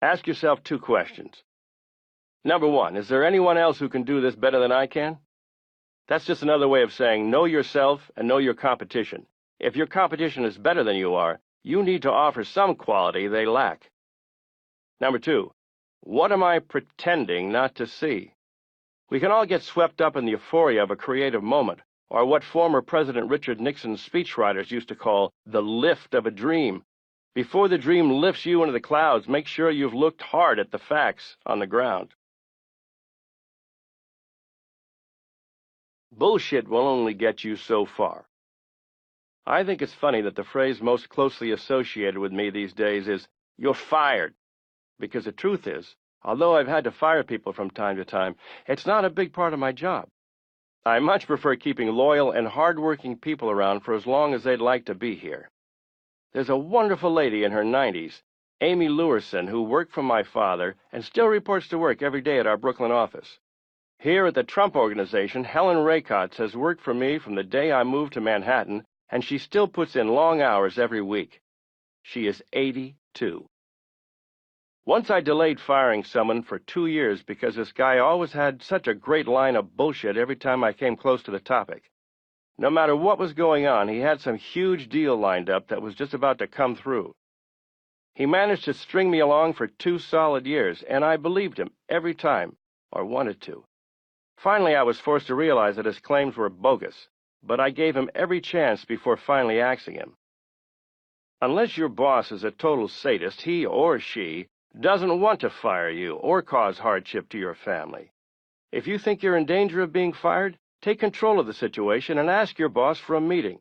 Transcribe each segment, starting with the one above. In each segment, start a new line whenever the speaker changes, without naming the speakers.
Ask yourself two questions. Number one, is there anyone else who can do this better than I can? That's just another way of saying know yourself and know your competition. If your competition is better than you are, you need to offer some quality they lack. Number two, what am I pretending not to see? We can all get swept up in the euphoria of a creative moment, or what former President Richard Nixon's speechwriters used to call the lift of a dream. Before the dream lifts you into the clouds, make sure you've looked hard at the facts on the ground. Bullshit will only get you so far. I think it's funny that the phrase most closely associated with me these days is, "You're fired," because the truth is, although I've had to fire people from time to time, it's not a big part of my job. I much prefer keeping loyal and hard-working people around for as long as they'd like to be here. There's a wonderful lady in her 90s, Amy Lewerson, who worked for my father and still reports to work every day at our Brooklyn office. Here at the Trump Organization, Helen Raycotts has worked for me from the day I moved to Manhattan, and she still puts in long hours every week. She is 82. Once I delayed firing someone for 2 years because this guy always had such a great line of bullshit every time I came close to the topic. No matter what was going on, he had some huge deal lined up that was just about to come through. He managed to string me along for 2 solid years, and I believed him every time, or wanted to. Finally, I was forced to realize that his claims were bogus, but I gave him every chance before finally axing him. Unless your boss is a total sadist, he or she doesn't want to fire you or cause hardship to your family. If you think you're in danger of being fired, take control of the situation and ask your boss for a meeting.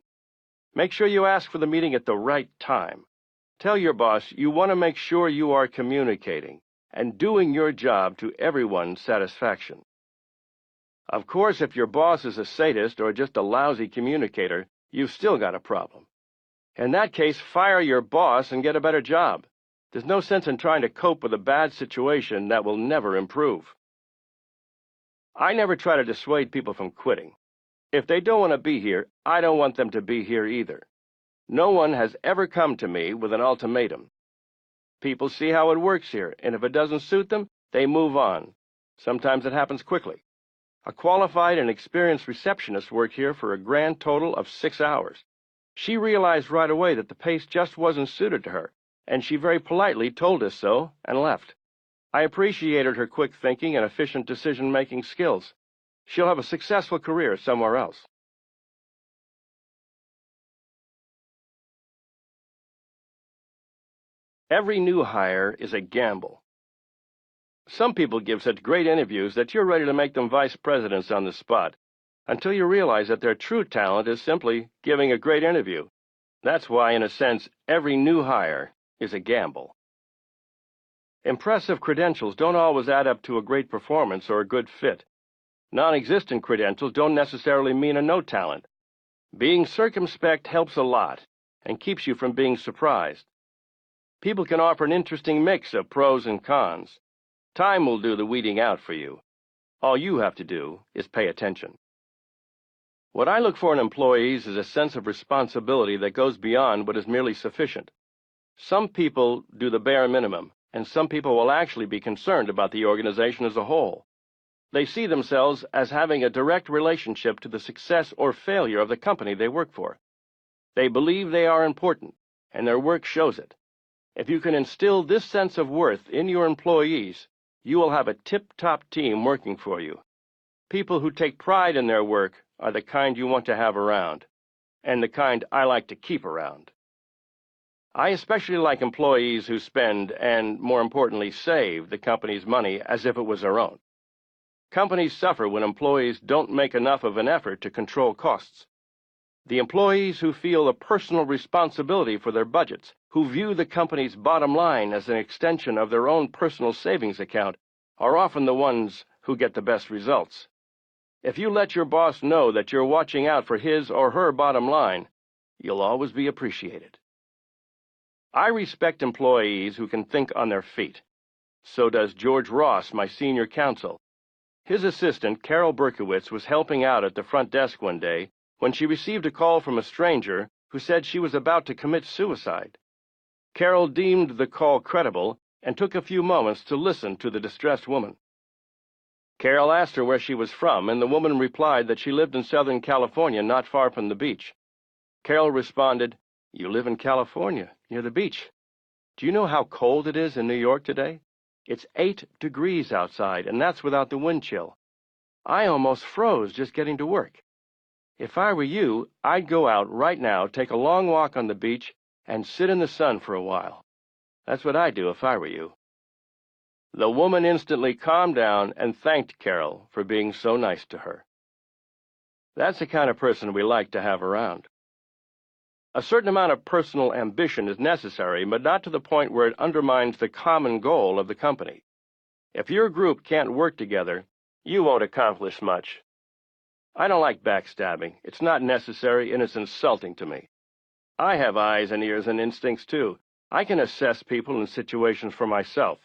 Make sure you ask for the meeting at the right time. Tell your boss you want to make sure you are communicating and doing your job to everyone's satisfaction. Of course, if your boss is a sadist or just a lousy communicator, you've still got a problem. In that case, fire your boss and get a better job. There's no sense in trying to cope with a bad situation that will never improve. I never try to dissuade people from quitting. If they don't want to be here, I don't want them to be here either. No one has ever come to me with an ultimatum. People see how it works here, and if it doesn't suit them, they move on. Sometimes it happens quickly. A qualified and experienced receptionist worked here for a grand total of 6 hours. She realized right away that the pace just wasn't suited to her, and she very politely told us so and left. I appreciated her quick thinking and efficient decision-making skills. She'll have a successful career somewhere else. Every new hire is a gamble. Some people give such great interviews that you're ready to make them vice presidents on the spot, until you realize that their true talent is simply giving a great interview. That's why, in a sense, every new hire is a gamble. Impressive credentials don't always add up to a great performance or a good fit. Non-existent credentials don't necessarily mean a no talent. Being circumspect helps a lot and keeps you from being surprised. People can offer an interesting mix of pros and cons. Time will do the weeding out for you. All you have to do is pay attention. What I look for in employees is a sense of responsibility that goes beyond what is merely sufficient. Some people do the bare minimum, and some people will actually be concerned about the organization as a whole. They see themselves as having a direct relationship to the success or failure of the company they work for. They believe they are important, and their work shows it. If you can instill this sense of worth in your employees, you will have a tip-top team working for you. People who take pride in their work are the kind you want to have around, and the kind I like to keep around. I especially like employees who spend, and more importantly, save the company's money as if it was their own. Companies suffer when employees don't make enough of an effort to control costs. The employees who feel a personal responsibility for their budgets, who view the company's bottom line as an extension of their own personal savings account, are often the ones who get the best results. If you let your boss know that you're watching out for his or her bottom line, you'll always be appreciated. I respect employees who can think on their feet. So does George Ross, my senior counsel. His assistant, Carol Berkowitz, was helping out at the front desk one day when she received a call from a stranger who said she was about to commit suicide. Carol deemed the call credible and took a few moments to listen to the distressed woman. Carol asked her where she was from, and the woman replied that she lived in Southern California, not far from the beach. Carol responded, "You live in California, near the beach. Do you know how cold it is in New York today? It's 8 degrees outside, and that's without the wind chill. I almost froze just getting to work. If I were you, I'd go out right now, take a long walk on the beach, and sit in the sun for a while. That's what I'd do if I were you." The woman instantly calmed down and thanked Carol for being so nice to her. That's the kind of person we like to have around. A certain amount of personal ambition is necessary, but not to the point where it undermines the common goal of the company. If your group can't work together, you won't accomplish much. I don't like backstabbing. It's not necessary, and it's insulting to me. I have eyes and ears and instincts, too. I can assess people and situations for myself.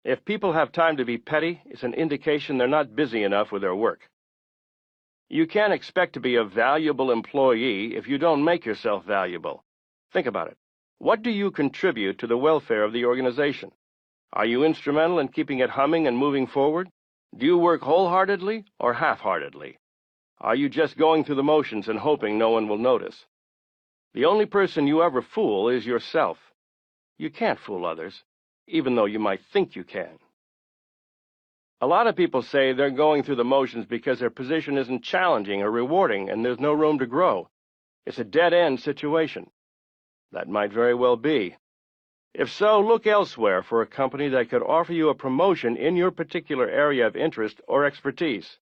If people have time to be petty, it's an indication they're not busy enough with their work. You can't expect to be a valuable employee if you don't make yourself valuable. Think about it. What do you contribute to the welfare of the organization? Are you instrumental in keeping it humming and moving forward? Do you work wholeheartedly or half-heartedly? Are you just going through the motions and hoping no one will notice? The only person you ever fool is yourself. You can't fool others, even though you might think you can. A lot of people say they're going through the motions because their position isn't challenging or rewarding and there's no room to grow. It's a dead-end situation. That might very well be. If so, look elsewhere for a company that could offer you a promotion in your particular area of interest or expertise.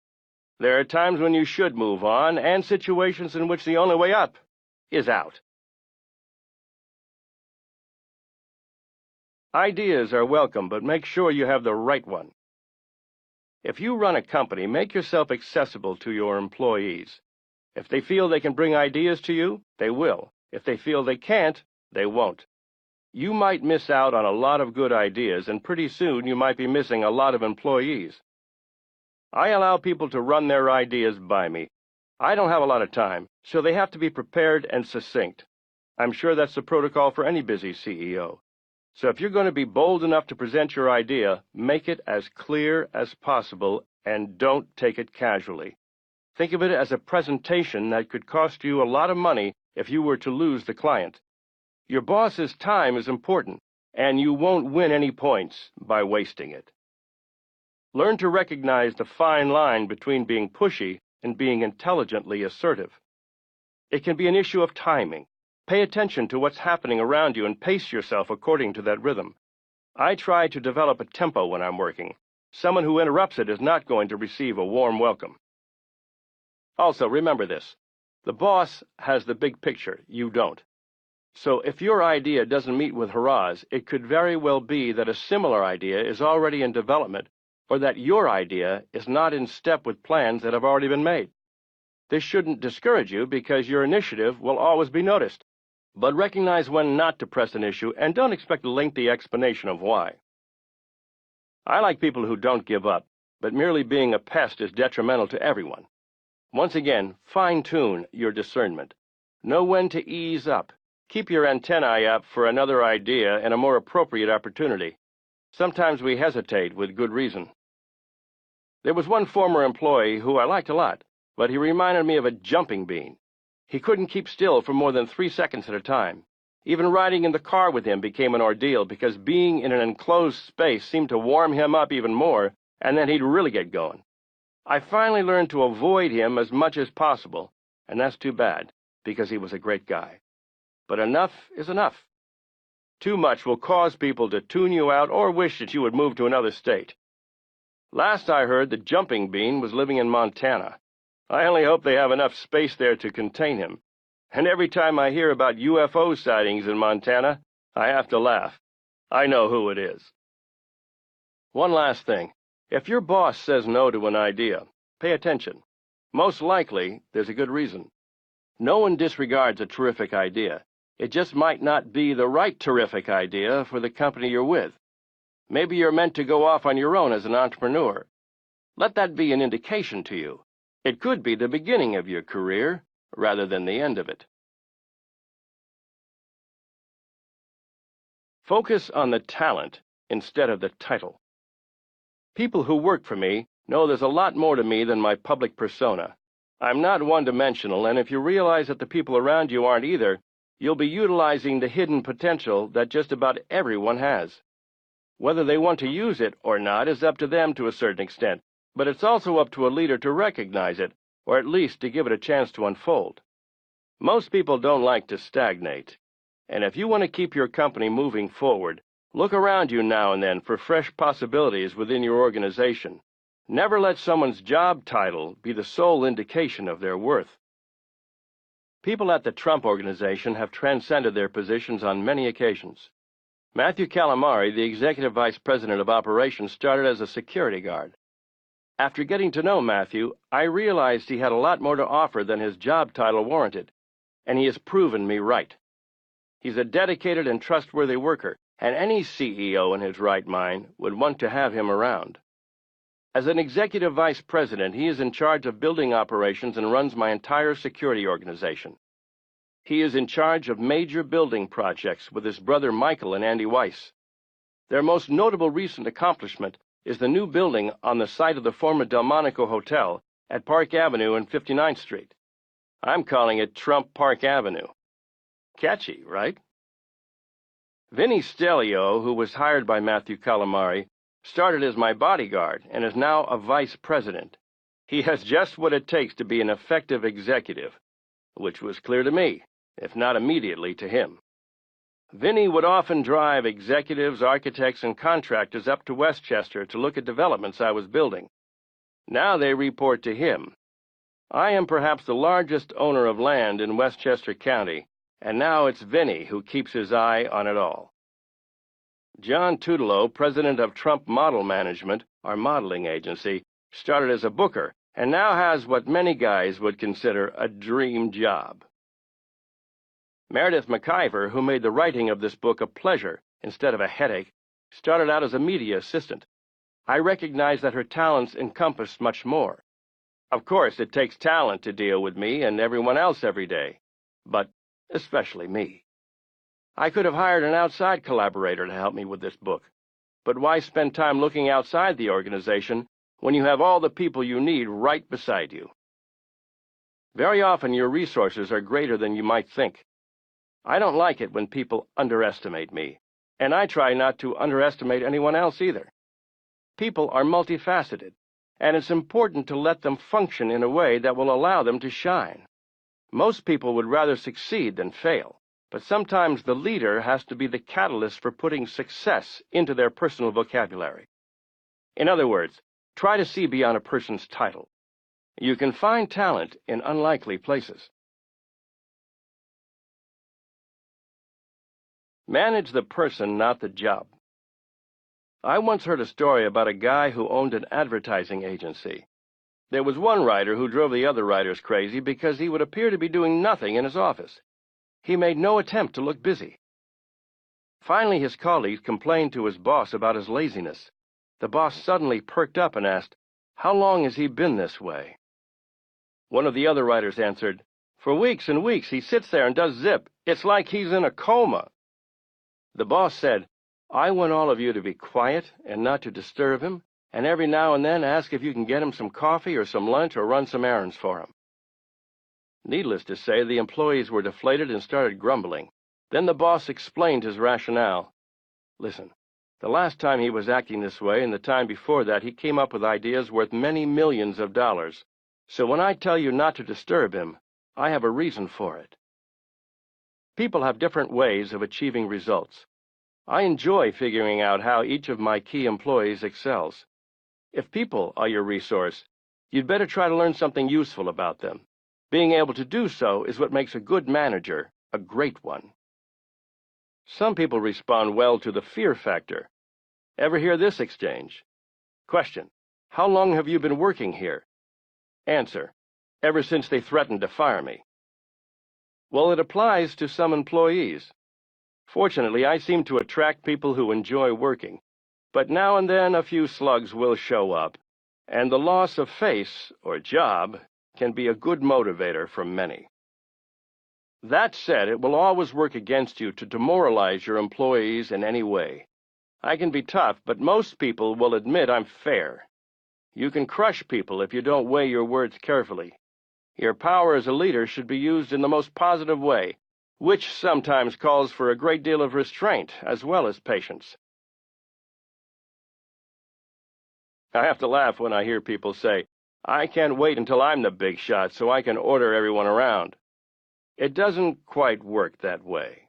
There are times when you should move on, and situations in which the only way up is out. Ideas are welcome, but make sure you have the right one. If you run a company, make yourself accessible to your employees. If they feel they can bring ideas to you, they will. If they feel they can't, they won't. You might miss out on a lot of good ideas, and pretty soon you might be missing a lot of employees. I allow people to run their ideas by me. I don't have a lot of time, so they have to be prepared and succinct. I'm sure that's the protocol for any busy CEO. So if you're going to be bold enough to present your idea, make it as clear as possible and don't take it casually. Think of it as a presentation that could cost you a lot of money if you were to lose the client. Your boss's time is important, and you won't win any points by wasting it. Learn to recognize the fine line between being pushy and being intelligently assertive. It can be an issue of timing. Pay attention to what's happening around you and pace yourself according to that rhythm. I try to develop a tempo when I'm working. Someone who interrupts it is not going to receive a warm welcome. Also, remember this. The boss has the big picture. You don't. So if your idea doesn't meet with hurrahs, it could very well be that a similar idea is already in development, or that your idea is not in step with plans that have already been made. This shouldn't discourage you because your initiative will always be noticed. But recognize when not to press an issue, and don't expect a lengthy explanation of why. I like people who don't give up, but merely being a pest is detrimental to everyone. Once again, fine-tune your discernment. Know when to ease up. Keep your antennae up for another idea and a more appropriate opportunity. Sometimes we hesitate with good reason. There was one former employee who I liked a lot, but he reminded me of a jumping bean. He couldn't keep still for more than 3 seconds at a time. Even riding in the car with him became an ordeal because being in an enclosed space seemed to warm him up even more, and then he'd really get going. I finally learned to avoid him as much as possible, and that's too bad, because he was a great guy. But enough is enough. Too much will cause people to tune you out or wish that you would move to another state. Last I heard, the jumping bean was living in Montana. I only hope they have enough space there to contain him. And every time I hear about UFO sightings in Montana, I have to laugh. I know who it is. One last thing. If your boss says no to an idea, pay attention. Most likely, there's a good reason. No one disregards a terrific idea. It just might not be the right terrific idea for the company you're with. Maybe you're meant to go off on your own as an entrepreneur. Let that be an indication to you. It could be the beginning of your career, rather than the end of it. Focus on the talent instead of the title. People who work for me know there's a lot more to me than my public persona. I'm not one-dimensional, and if you realize that the people around you aren't either, you'll be utilizing the hidden potential that just about everyone has. Whether they want to use it or not is up to them to a certain extent, but it's also up to a leader to recognize it, or at least to give it a chance to unfold. Most people don't like to stagnate, and if you want to keep your company moving forward, look around you now and then for fresh possibilities within your organization. Never let someone's job title be the sole indication of their worth. People at the Trump Organization have transcended their positions on many occasions. Matthew Calamari, the Executive Vice President of Operations, started as a security guard. After getting to know Matthew, I realized he had a lot more to offer than his job title warranted, and he has proven me right. He's a dedicated and trustworthy worker, and any CEO in his right mind would want to have him around. As an Executive Vice President, he is in charge of building operations and runs my entire security organization. He is in charge of major building projects with his brother Michael and Andy Weiss. Their most notable recent accomplishment is the new building on the site of the former Delmonico Hotel at Park Avenue and 59th Street. I'm calling it Trump Park Avenue. Catchy, right? Vinny Stelio, who was hired by Matthew Calamari, started as my bodyguard and is now a vice president. He has just what it takes to be an effective executive, which was clear to me, if not immediately to him. Vinny would often drive executives, architects, and contractors up to Westchester to look at developments I was building. Now they report to him. I am perhaps the largest owner of land in Westchester County, and now it's Vinny who keeps his eye on it all. John Tutelo, president of Trump Model Management, our modeling agency, started as a booker and now has what many guys would consider a dream job. Meredith McIver, who made the writing of this book a pleasure instead of a headache, started out as a media assistant. I recognize that her talents encompassed much more. Of course, it takes talent to deal with me and everyone else every day, but especially me. I could have hired an outside collaborator to help me with this book, but why spend time looking outside the organization when you have all the people you need right beside you? Very often your resources are greater than you might think. I don't like it when people underestimate me, and I try not to underestimate anyone else either. People are multifaceted, and it's important to let them function in a way that will allow them to shine. Most people would rather succeed than fail, but sometimes the leader has to be the catalyst for putting success into their personal vocabulary. In other words, try to see beyond a person's title. You can find talent in unlikely places. Manage the person, not the job. I once heard a story about a guy who owned an advertising agency. There was one writer who drove the other writers crazy because he would appear to be doing nothing in his office. He made no attempt to look busy. Finally, his colleagues complained to his boss about his laziness. The boss suddenly perked up and asked, "How long has he been this way?" One of the other writers answered, "For weeks and weeks he sits there and does zip. It's like he's in a coma." The boss said, "I want all of you to be quiet and not to disturb him, and every now and then ask if you can get him some coffee or some lunch or run some errands for him." Needless to say, the employees were deflated and started grumbling. Then the boss explained his rationale. "Listen, the last time he was acting this way and the time before that, he came up with ideas worth many millions of dollars. So when I tell you not to disturb him, I have a reason for it." People have different ways of achieving results. I enjoy figuring out how each of my key employees excels. If people are your resource, you'd better try to learn something useful about them. Being able to do so is what makes a good manager a great one. Some people respond well to the fear factor. Ever hear this exchange? Question: How long have you been working here? Answer: Ever since they threatened to fire me. Well, it applies to some employees. Fortunately, I seem to attract people who enjoy working, but now and then a few slugs will show up, and the loss of face or job can be a good motivator for many. That said, it will always work against you to demoralize your employees in any way. I can be tough, but most people will admit I'm fair. You can crush people if you don't weigh your words carefully. Your power as a leader should be used in the most positive way, which sometimes calls for a great deal of restraint as well as patience. I have to laugh when I hear people say, "I can't wait until I'm the big shot so I can order everyone around." It doesn't quite work that way.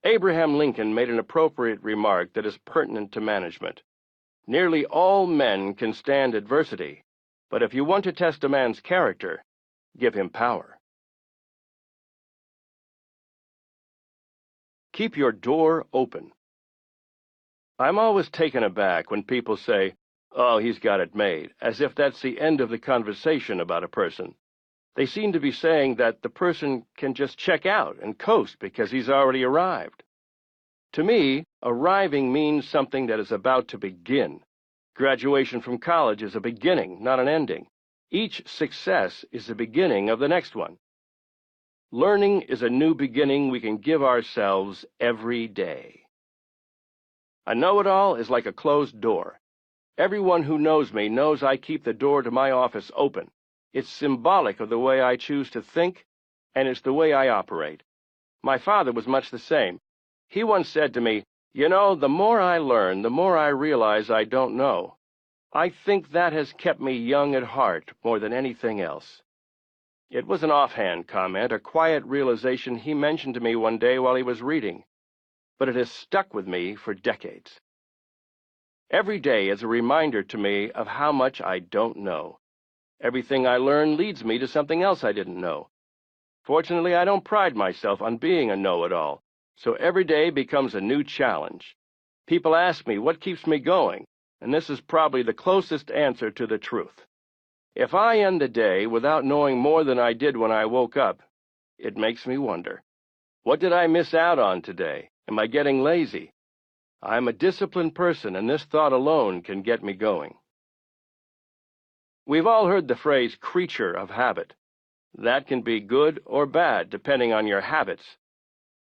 Abraham Lincoln made an appropriate remark that is pertinent to management. Nearly all men can stand adversity, but if you want to test a man's character, give him power. Keep your door open. I'm always taken aback when people say, "Oh, he's got it made," as if that's the end of the conversation about a person. They seem to be saying that the person can just check out and coast because he's already arrived. To me, arriving means something that is about to begin. Graduation from college is a beginning, not an ending. Each success is the beginning of the next one. Learning is a new beginning we can give ourselves every day. A know-it-all is like a closed door. Everyone who knows me knows I keep the door to my office open. It's symbolic of the way I choose to think, and it's the way I operate. My father was much the same. He once said to me, "You know, the more I learn, the more I realize I don't know." I think that has kept me young at heart more than anything else. It was an offhand comment, a quiet realization he mentioned to me one day while he was reading, but it has stuck with me for decades. Every day is a reminder to me of how much I don't know. Everything I learn leads me to something else I didn't know. Fortunately, I don't pride myself on being a know-it-all, so every day becomes a new challenge. People ask me what keeps me going, and this is probably the closest answer to the truth. If I end the day without knowing more than I did when I woke up, it makes me wonder. What did I miss out on today? Am I getting lazy? I'm a disciplined person, and this thought alone can get me going. We've all heard the phrase creature of habit. That can be good or bad, depending on your habits.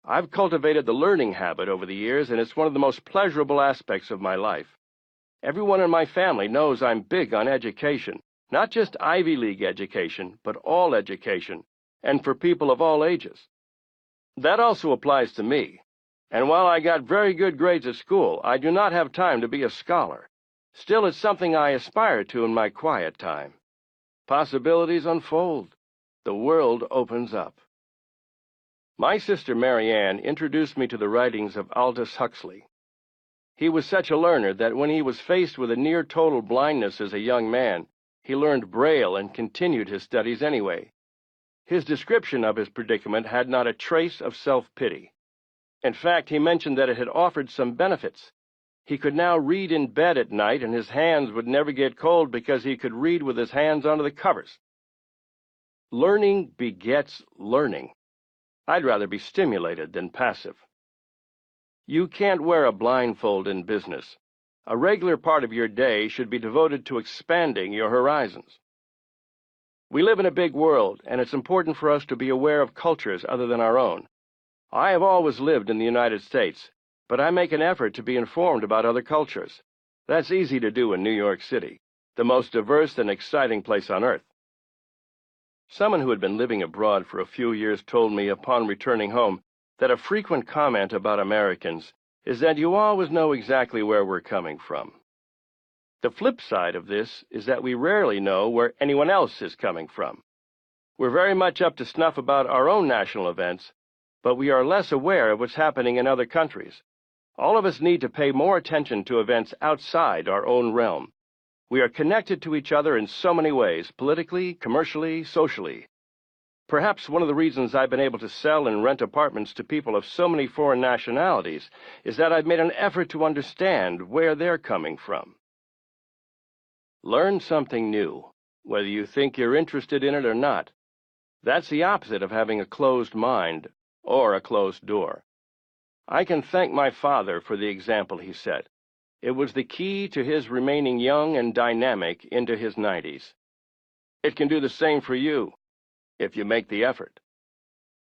I've cultivated the learning habit over the years, and it's one of the most pleasurable aspects of my life. Everyone in my family knows I'm big on education, not just Ivy League education, but all education, and for people of all ages. That also applies to me. And while I got very good grades at school, I do not have time to be a scholar. Still, it's something I aspire to in my quiet time. Possibilities unfold. The world opens up. My sister Mary Ann introduced me to the writings of Aldous Huxley. He was such a learner that when he was faced with a near-total blindness as a young man, he learned Braille and continued his studies anyway. His description of his predicament had not a trace of self-pity. In fact, he mentioned that it had offered some benefits. He could now read in bed at night, and his hands would never get cold because he could read with his hands under the covers. Learning begets learning. I'd rather be stimulated than passive. You can't wear a blindfold in business. A regular part of your day should be devoted to expanding your horizons. We live in a big world, and it's important for us to be aware of cultures other than our own. I have always lived in the United States, but I make an effort to be informed about other cultures. That's easy to do in New York City, the most diverse and exciting place on earth. Someone who had been living abroad for a few years told me upon returning home that a frequent comment about Americans is that you always know exactly where we're coming from. The flip side of this is that we rarely know where anyone else is coming from. We're very much up to snuff about our own national events, but we are less aware of what's happening in other countries. All of us need to pay more attention to events outside our own realm. We are connected to each other in so many ways, politically, commercially, socially. Perhaps one of the reasons I've been able to sell and rent apartments to people of so many foreign nationalities is that I've made an effort to understand where they're coming from. Learn something new, whether you think you're interested in it or not. That's the opposite of having a closed mind or a closed door. I can thank my father for the example he set. It was the key to his remaining young and dynamic into his 90s. It can do the same for you, if you make the effort.